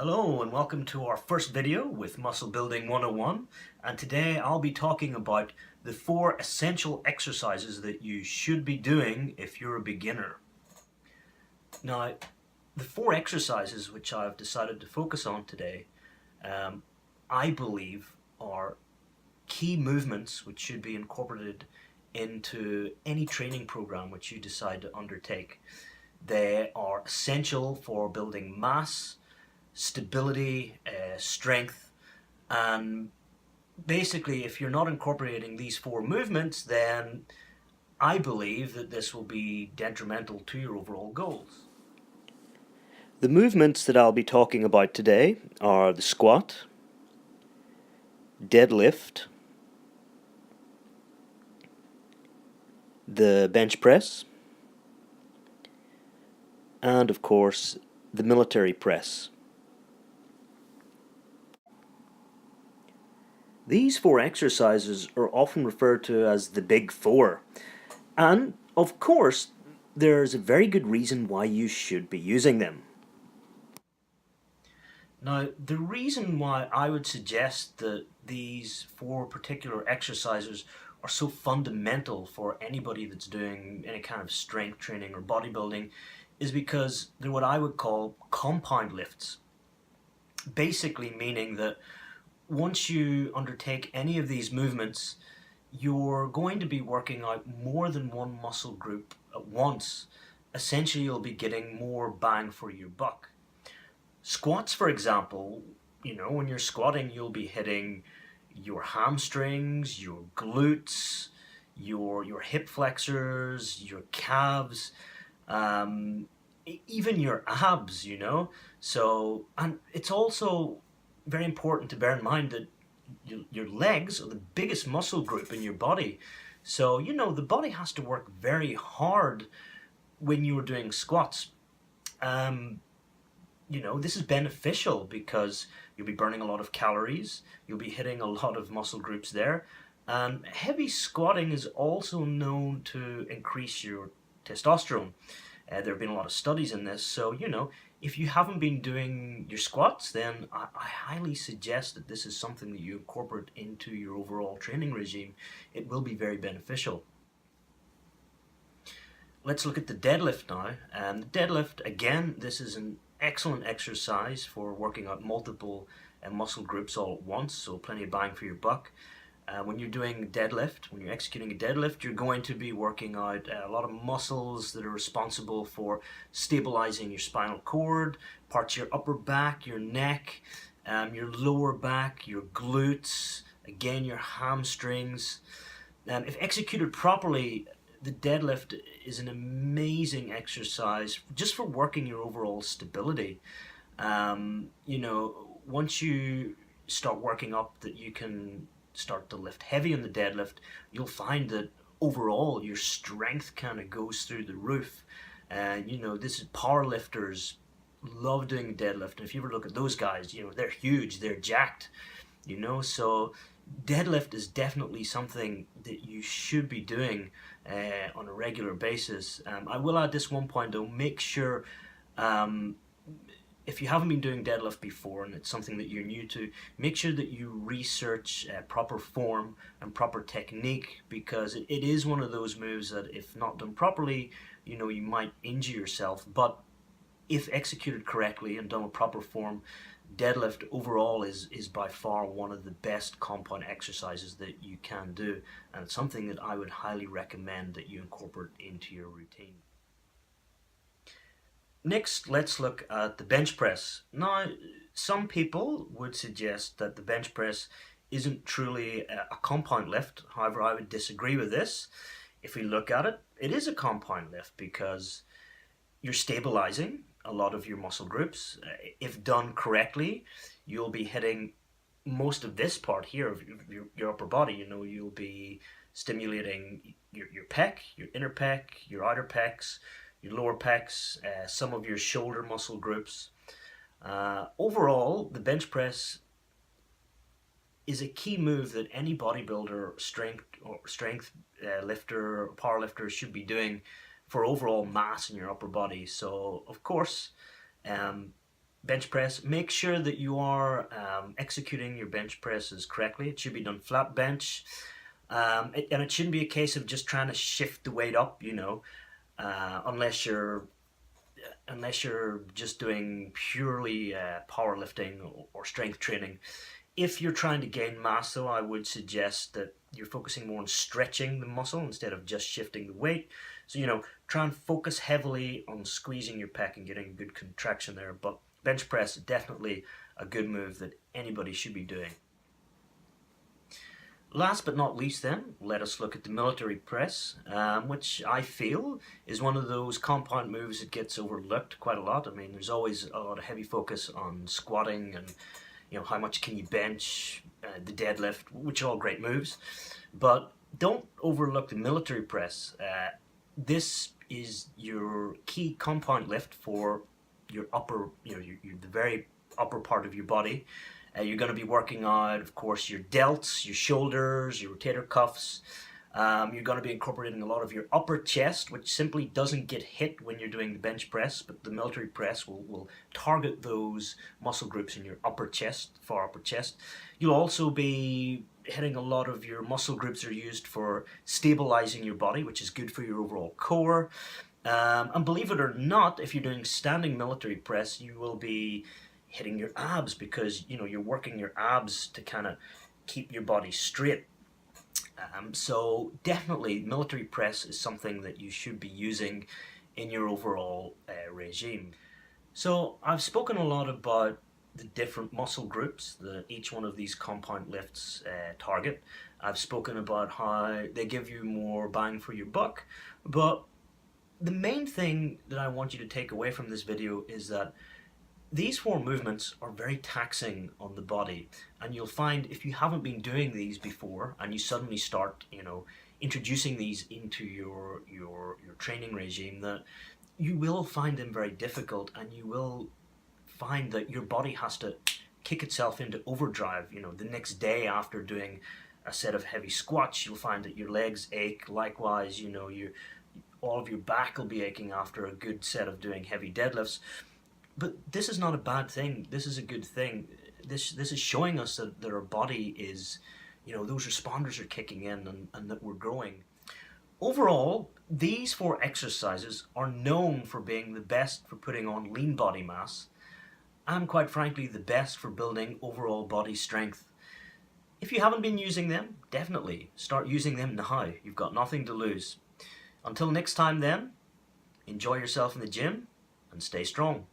Hello and welcome to our first video with Muscle Building 101, and today I'll be talking about the 4 essential exercises that you should be doing if you're a beginner. Now, the 4 exercises which I've decided to focus on today, I believe are key movements which should be incorporated into any training program which you decide to undertake. They are essential for building mass, stability, strength, and basically if you're not incorporating these 4 movements, then I believe that this will be detrimental to your overall goals. The movements that I'll be talking about today are the squat, deadlift, the bench press, and of course the military press. These 4 exercises are often referred to as the Big Four, and of course there's a very good reason why you should be using them. Now, the reason why I would suggest that these 4 particular exercises are so fundamental for anybody that's doing any kind of strength training or bodybuilding is because they're what I would call compound lifts. Basically meaning that once you undertake any of these movements, you're going to be working out more than one muscle group at once. Essentially, you'll be getting more bang for your buck. Squats, for example, when you're squatting, you'll be hitting your hamstrings, your glutes, your hip flexors, your calves, even your abs, So, and it's also very important to bear in mind that your legs are the biggest muscle group in your body. So, the body has to work very hard when you're doing squats. This is beneficial because you'll be burning a lot of calories, you'll be hitting a lot of muscle groups there. And heavy squatting is also known to increase your testosterone. There have been a lot of studies in this, so if you haven't been doing your squats, then I highly suggest that this is something that you incorporate into your overall training regime. It will be very beneficial. Let's look at the deadlift now. And the deadlift, again, this is an excellent exercise for working out multiple muscle groups all at once, so plenty of bang for your buck. When you're doing deadlift, when you're executing a deadlift, you're going to be working out a lot of muscles that are responsible for stabilizing your spinal cord, parts of your upper back, your neck, your lower back, your glutes, again your hamstrings. If executed properly, the deadlift is an amazing exercise just for working your overall stability. Once you start working up that you can start to lift heavy on the deadlift, you'll find that overall your strength kind of goes through the roof. And this is power lifters love doing deadlift, and if you ever look at those guys, they're huge, they're jacked, so deadlift is definitely something that you should be doing on a regular basis. I will add this one point though: make sure if you haven't been doing deadlift before and it's something that you're new to, make sure that you research proper form and proper technique, because it is one of those moves that if not done properly, you might injure yourself. But if executed correctly and done with proper form, deadlift overall is by far one of the best compound exercises that you can do, and it's something that I would highly recommend that you incorporate into your routine. Next, let's look at the bench press. Now, some people would suggest that the bench press isn't truly a compound lift. However, I would disagree with this. If we look at it, it is a compound lift because you're stabilizing a lot of your muscle groups. If done correctly, you'll be hitting most of this part here of your upper body. You'll be stimulating your pec, your inner pec, your outer pecs, your lower pecs, some of your shoulder muscle groups. Overall, the bench press is a key move that any bodybuilder, strength lifter, or power lifter should be doing for overall mass in your upper body. So, of course, bench press, make sure that you are executing your bench presses correctly. It should be done flat bench, and it shouldn't be a case of just trying to shift the weight up, you know, unless you're just doing purely powerlifting or strength training. If you're trying to gain mass, though, I would suggest that you're focusing more on stretching the muscle instead of just shifting the weight. So, you know, try and focus heavily on squeezing your pec and getting good contraction there. But bench press, definitely a good move that anybody should be doing. Last but not least then, let us look at the military press, which I feel is one of those compound moves that gets overlooked quite a lot. I mean, there's always a lot of heavy focus on squatting and, you know, how much can you bench, the deadlift, which are all great moves. But don't overlook the military press. This is your key compound lift for your upper, you know, the very upper part of your body. You're going to be working out, of course, your delts, your shoulders, your rotator cuffs. You're going to be incorporating a lot of your upper chest, which simply doesn't get hit when you're doing the bench press, but the military press will target those muscle groups in your upper chest, far upper chest. You'll also be hitting a lot of your muscle groups that are used for stabilizing your body, which is good for your overall core. And believe it or not, if you're doing standing military press, you will be hitting your abs, because, you know, you're working your abs to kind of keep your body straight. So definitely military press is something that you should be using in your overall regime. So I've spoken a lot about the different muscle groups that each one of these compound lifts target. I've spoken about how they give you more bang for your buck, but the main thing that I want you to take away from this video is that these four movements are very taxing on the body, and you'll find if you haven't been doing these before and you suddenly start, you know, introducing these into your training regime, that you will find them very difficult, and you will find that your body has to kick itself into overdrive. You know, the next day after doing a set of heavy squats, you'll find that your legs ache. Likewise, you know, all of your back will be aching after a good set of doing heavy deadlifts. But this is not a bad thing. This is a good thing. This is showing us that our body is, you know, those responders are kicking in, and that we're growing. Overall, these four exercises are known for being the best for putting on lean body mass, and quite frankly, the best for building overall body strength. If you haven't been using them, definitely start using them now. You've got nothing to lose. Until next time then, enjoy yourself in the gym and stay strong.